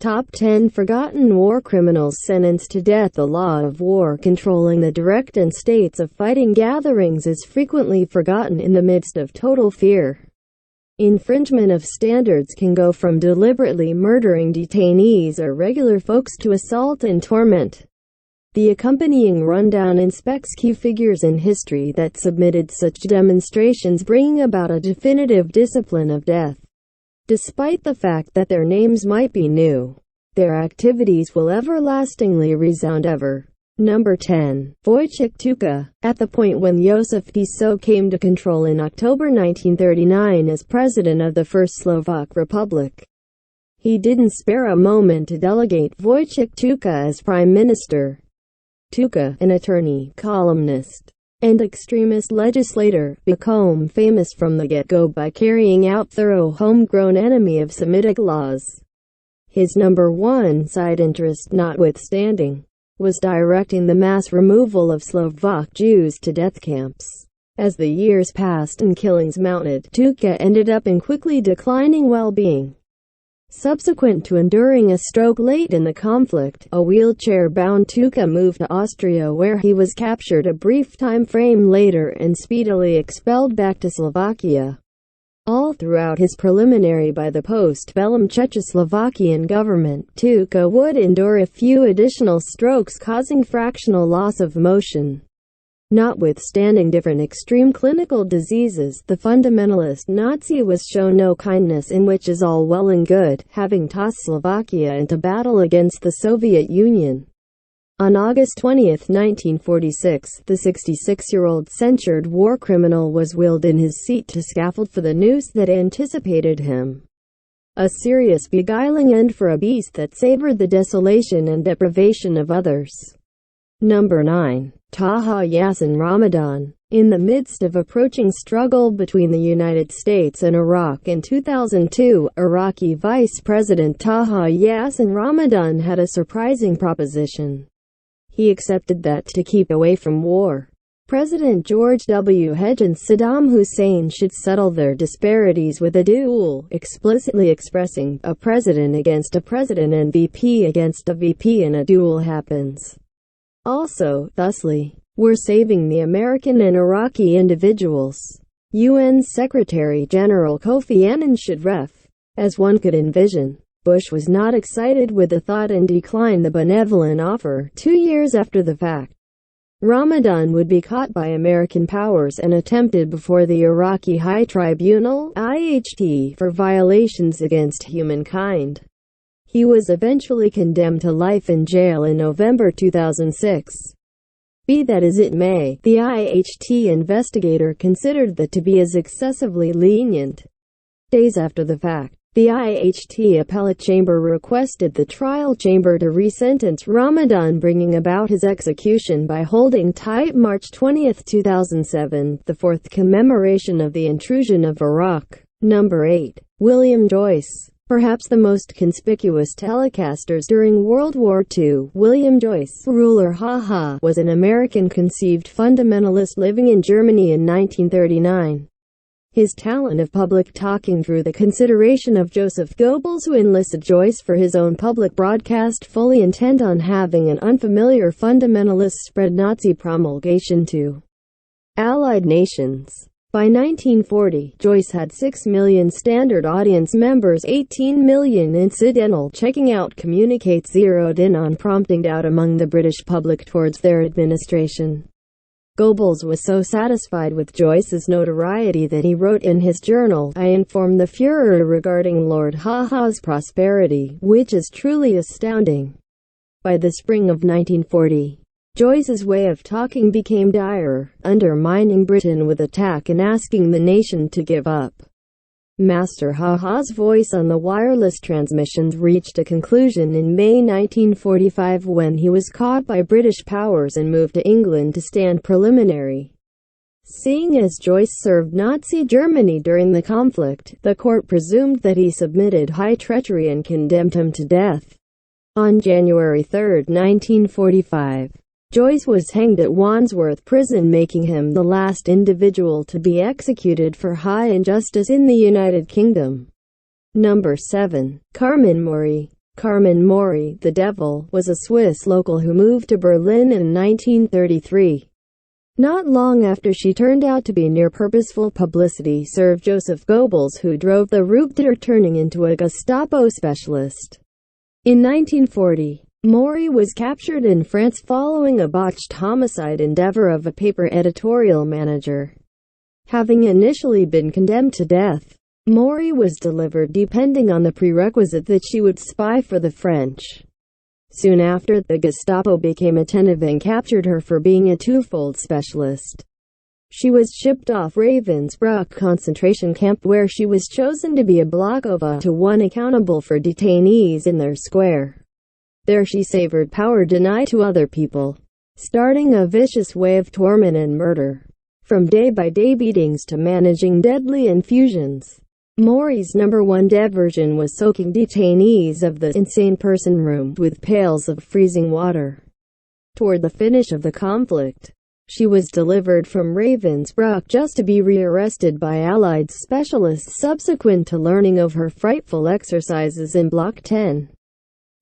Top 10 Forgotten War Criminals Sentenced to Death. The law of war controlling the direct and states of fighting gatherings is frequently forgotten in the midst of total fear. Infringement of standards can go from deliberately murdering detainees or regular folks to assault and torment. The accompanying rundown inspects key figures in history that submitted such demonstrations, bringing about a definitive discipline of death. Despite the fact that their names might be new, their activities will everlastingly resound ever. Number 10. Viktor Tuka. At the point when Joseph Tiso came to control in October 1939 as president of the First Slovak Republic, he didn't spare a moment to delegate Viktor Tuka as prime minister. Tuka, an attorney, columnist, and extremist legislator, became famous from the get-go by carrying out thorough homegrown enemy of Semitic laws. His number one side interest, notwithstanding, was directing the mass removal of Slovak Jews to death camps. As the years passed and killings mounted, Tuka ended up in quickly declining well-being. Subsequent to enduring a stroke late in the conflict, a wheelchair-bound Tuka moved to Austria, where he was captured a brief time frame later and speedily expelled back to Slovakia. All throughout his preliminary by the post-bellum Czechoslovakian government, Tuka would endure a few additional strokes, causing fractional loss of motion. Notwithstanding different extreme clinical diseases, the fundamentalist Nazi was shown no kindness, in which is all well and good, having tossed Slovakia into battle against the Soviet Union. On August 20, 1946, the 66-year-old censured war criminal was wheeled in his seat to scaffold for the noose that anticipated him. A serious beguiling end for a beast that savored the desolation and deprivation of others. Number 9. Taha Yasin. Ramadan. In the midst of approaching struggle between the United States and Iraq in 2002, Iraqi Vice President Taha Yasin Ramadan had a surprising proposition. He accepted that to keep away from war, President George W. Bush and Saddam Hussein should settle their disparities with a duel, explicitly expressing, a president against a president and VP against a VP in a duel happens. Also, thusly, we're saving the American and Iraqi individuals. UN Secretary-General Kofi Annan should ref. As one could envision, Bush was not excited with the thought and declined the benevolent offer. 2 years after the fact, Ramadan would be caught by American powers and attempted before the Iraqi High Tribunal (IHT) for violations against humankind. He was eventually condemned to life in jail in November 2006. Be that as it may, the IHT investigator considered that to be as excessively lenient. Days after the fact, the IHT appellate chamber requested the trial chamber to resentence Ramadan, bringing about his execution by holding tight. March 20, 2007, the fourth commemoration of the intrusion of Iraq. Number 8. William Joyce. Perhaps the most conspicuous telecasters during World War II, William Joyce, ruler Taha, was an American-conceived fundamentalist living in Germany in 1939. His talent of public talking drew the consideration of Joseph Goebbels, who enlisted Joyce for his own public broadcast, fully intent on having an unfamiliar fundamentalist spread Nazi promulgation to Allied nations. By 1940, Joyce had 6 million standard audience members, 18 million incidental. Checking out communicates zeroed in on prompting doubt among the British public towards their administration. Goebbels was so satisfied with Joyce's notoriety that he wrote in his journal, "I informed the Führer regarding Lord Taha's prosperity, which is truly astounding." By the spring of 1940, Joyce's way of talking became dire, undermining Britain with attack and asking the nation to give up. Master Taha's voice on the wireless transmissions reached a conclusion in May 1945 when he was caught by British powers and moved to England to stand preliminary. Seeing as Joyce served Nazi Germany during the conflict, the court presumed that he submitted high treachery and condemned him to death. On January 3, 1945, Joyce was hanged at Wandsworth Prison, making him the last individual to be executed for high injustice in the United Kingdom. Number 7. Carmen Mori. Carmen Mori, the Devil, was a Swiss local who moved to Berlin in 1933. Not long after she turned out to be near purposeful publicity served Joseph Goebbels, who drove the Rupture, turning into a Gestapo specialist. In 1940, Mori was captured in France following a botched homicide endeavor of a paper editorial manager. Having initially been condemned to death, Mori was delivered depending on the prerequisite that she would spy for the French. Soon after, the Gestapo became attentive and captured her for being a twofold specialist. She was shipped off Ravensbrück concentration camp, where she was chosen to be a block of to one accountable for detainees in their square. There she savored power denied to other people, starting a vicious way of torment and murder. From day-by-day beatings to managing deadly infusions, Mori's #1 diversion was soaking detainees of the insane person room with pails of freezing water. Toward the finish of the conflict, she was delivered from Ravensbrück just to be rearrested by Allied specialists subsequent to learning of her frightful exercises in Block 10.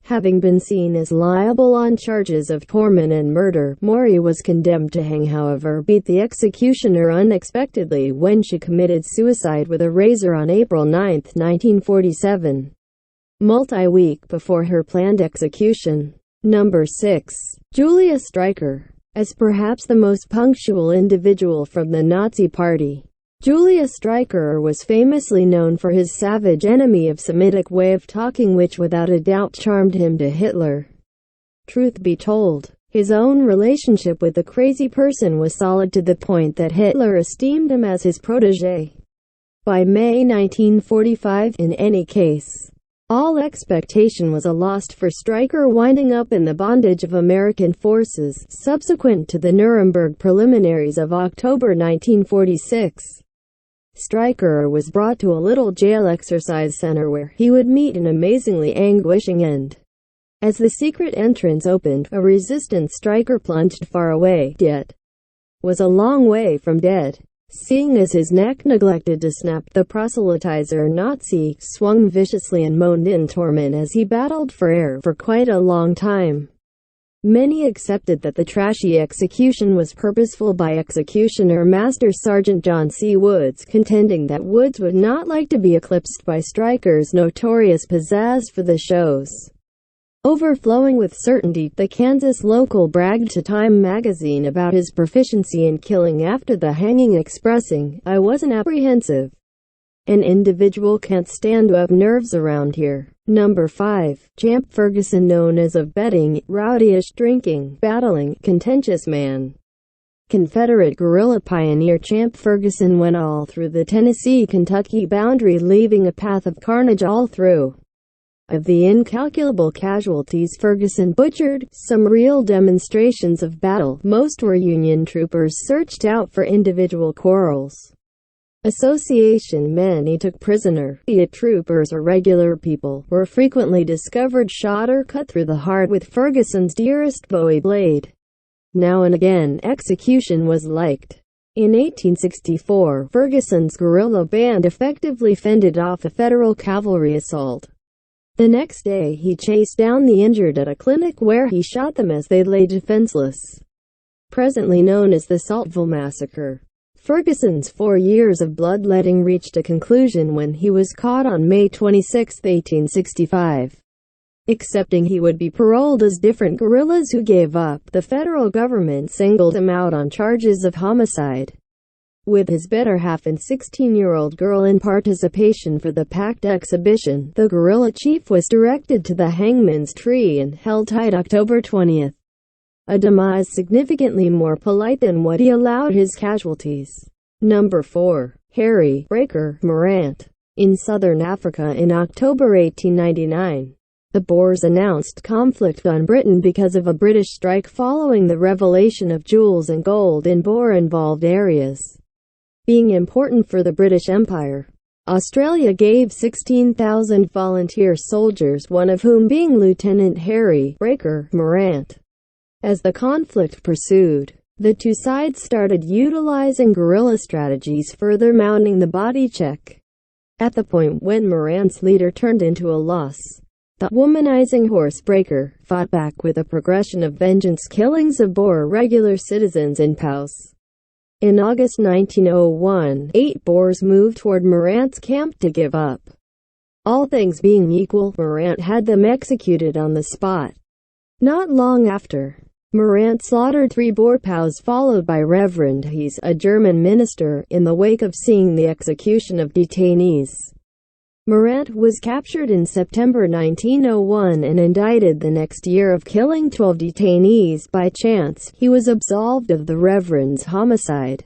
Having been seen as liable on charges of torment and murder, Mori was condemned to hang, however beat the executioner unexpectedly when she committed suicide with a razor on April 9, 1947, multi-week before her planned execution. Number 6. Julia Streicher. As perhaps the most punctual individual from the Nazi Party, Julia Streicher was famously known for his savage enemy of Semitic way of talking, which without a doubt charmed him to Hitler. Truth be told, his own relationship with the crazy person was solid, to the point that Hitler esteemed him as his protégé. By May 1945, in any case, all expectation was lost for Streicher, winding up in the bondage of American forces subsequent to the Nuremberg preliminaries of October 1946. Streicher was brought to a little jail exercise center where he would meet an amazingly anguishing end. As the secret entrance opened, a resistant Streicher plunged far away, yet was a long way from dead. Seeing as his neck neglected to snap, the proselytizer Nazi swung viciously and moaned in torment as he battled for air for quite a long time. Many accepted that the trashy execution was purposeful by executioner Master Sergeant John C. Woods, contending that Woods would not like to be eclipsed by Streicher's notorious pizzazz for the shows. Overflowing with certainty, the Kansas local bragged to Time magazine about his proficiency in killing after the hanging, expressing, "I wasn't apprehensive. An individual can't stand to have nerves around here." Number 5. Champ Ferguson. Known as of betting, rowdyish, drinking, battling, contentious man, Confederate guerrilla pioneer Champ Ferguson went all through the Tennessee-Kentucky boundary, leaving a path of carnage all through. Of the incalculable casualties Ferguson butchered, some real demonstrations of battle, most were Union troopers searched out for individual quarrels. Association men he took prisoner, be it troopers or regular people, were frequently discovered shot or cut through the heart with Ferguson's dearest Bowie blade. Now and again, execution was liked. In 1864, Ferguson's guerrilla band effectively fended off a federal cavalry assault. The next day, he chased down the injured at a clinic where he shot them as they lay defenseless. Presently known as the Saltville Massacre, Ferguson's 4 years of bloodletting reached a conclusion when he was caught on May 26, 1865. Accepting he would be paroled as different guerrillas who gave up, the federal government singled him out on charges of homicide. With his better half and 16-year-old girl in participation for the packed exhibition, the guerrilla chief was directed to the hangman's tree and held tight October 20th. A demise significantly more polite than what he allowed his casualties. Number 4. Harry Breaker Morant. In southern Africa in October 1899, the Boers announced conflict on Britain because of a British strike following the revelation of jewels and gold in Boer-involved areas being important for the British Empire. Australia gave 16,000 volunteer soldiers, one of whom being Lieutenant Harry Breaker Morant. As the conflict pursued, the two sides started utilizing guerrilla strategies, further mounting the body check. At the point when Morant's leader turned into a loss, The womanizing horsebreaker fought back with a progression of vengeance killings of Boer regular citizens in Paus. In August 1901, 8 Boers moved toward Morant's camp to give up. All things being equal, Morant had them executed on the spot. Not long after, Morant slaughtered 3 Boer POWs followed by Reverend Hayes, a German minister, in the wake of seeing the execution of detainees. Morant was captured in September 1901 and indicted the next year of killing 12 detainees by chance. He was absolved of the Reverend's homicide.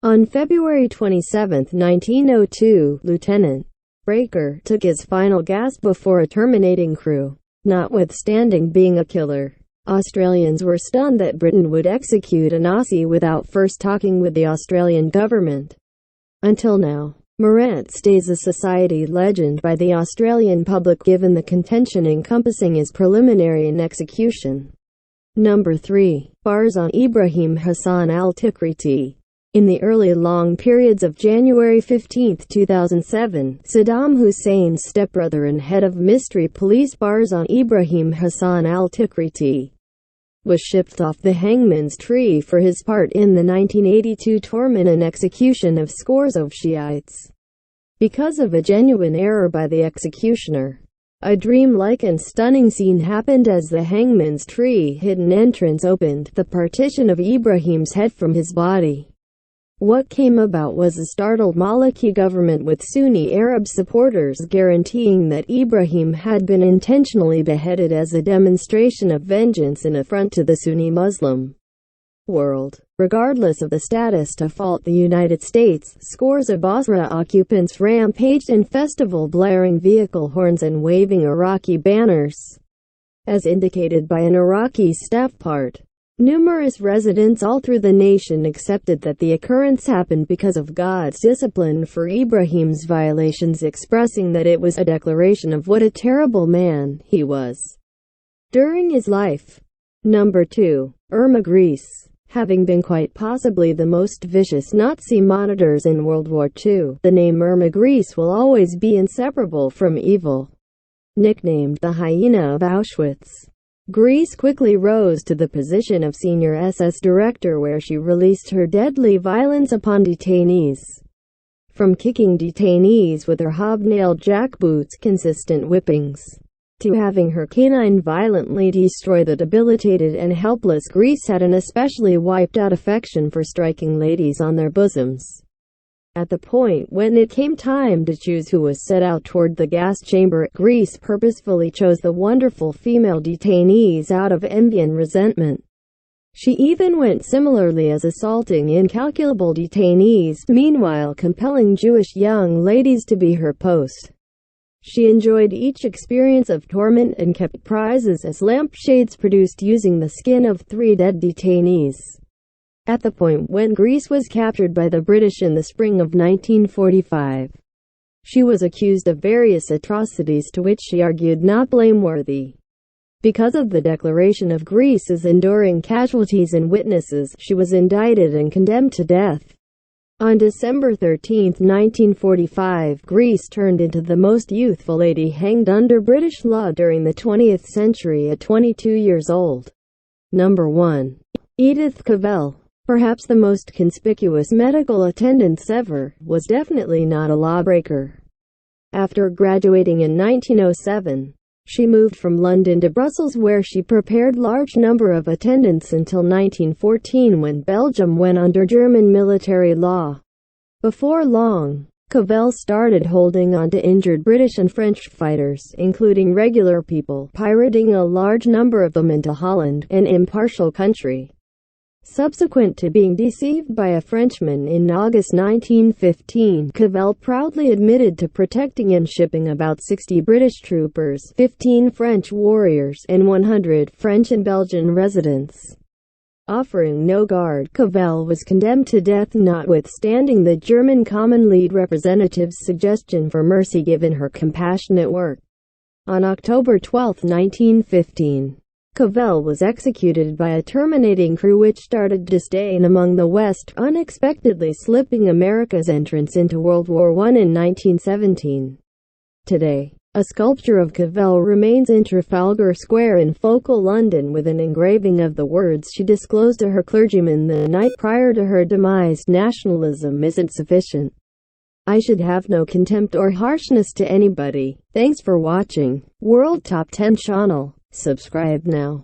On February 27, 1902, Lieutenant Breaker took his final gasp before a terminating crew. Notwithstanding being a killer, Australians were stunned that Britain would execute a Nazi without first talking with the Australian government. Until now, Morant stays a society legend by the Australian public given the contention encompassing his preliminary and execution. Number 3. Barzan Ibrahim Hassan altikriti. In the early long periods of January 15, 2007, Saddam Hussein's stepbrother and head of mystery police Barzan Ibrahim Hassan altikriti was shipped off the hangman's tree for his part in the 1982 torment and execution of scores of Shiites. Because of a genuine error by the executioner, a dreamlike and stunning scene happened as the hangman's tree hidden entrance opened the partition of Ibrahim's head from his body. What came about was a startled Maliki government with Sunni Arab supporters guaranteeing that Ibrahim had been intentionally beheaded as a demonstration of vengeance and affront to the Sunni Muslim world. Regardless of the status to fault the United States, scores of Basra occupants rampaged in festival blaring vehicle horns and waving Iraqi banners, as indicated by an Iraqi staff part. Numerous residents all through the nation accepted that the occurrence happened because of God's discipline for Ibrahim's violations, expressing that it was a declaration of what a terrible man he was during his life. Number 2. Irma, Greece. Having been quite possibly the most vicious Nazi monitors in World War II, the name Irma, Greece will always be inseparable from evil. Nicknamed the hyena of Auschwitz, Greece quickly rose to the position of senior SS director, where she released her deadly violence upon detainees. From kicking detainees with her hobnailed jackboots, consistent whippings, to having her canine violently destroy the debilitated and helpless, Greece had an especially wiped-out affection for striking ladies on their bosoms. At the point when it came time to choose who was set out toward the gas chamber, Greece purposefully chose the wonderful female detainees out of envy and resentment. She even went similarly as assaulting incalculable detainees, meanwhile compelling Jewish young ladies to be her post. She enjoyed each experience of torment and kept prizes as lampshades produced using the skin of 3 dead detainees. At the point when Greece was captured by the British in the spring of 1945, she was accused of various atrocities to which she argued not blameworthy. Because of the declaration of Greece's enduring casualties and witnesses, she was indicted and condemned to death. On December 13, 1945, Greece turned into the most youthful lady hanged under British law during the 20th century at 22 years old. Number 1. Edith Cavell. Perhaps the most conspicuous medical attendant ever, was definitely not a lawbreaker. After graduating in 1907, she moved from London to Brussels, where she prepared large number of attendants until 1914, when Belgium went under German military law. Before long, Cavell started holding on to injured British and French fighters, including regular people, pirating a large number of them into Holland, an impartial country. Subsequent to being deceived by a Frenchman in August 1915, Cavell proudly admitted to protecting and shipping about 60 British troopers, 15 French warriors, and 100 French and Belgian residents. Offering no guard, Cavell was condemned to death, notwithstanding the German Common Lead representative's suggestion for mercy given her compassionate work. On October 12, 1915, Cavell was executed by a terminating crew which started disdain among the West, unexpectedly slipping America's entrance into World War I in 1917. Today, A sculpture of Cavell remains in Trafalgar Square in Focal, London, with an engraving of the words she disclosed to her clergyman the night prior to her demise. Nationalism isn't sufficient. I should have no contempt or harshness to anybody. Thanks for watching. World Top 10 channel. Subscribe now.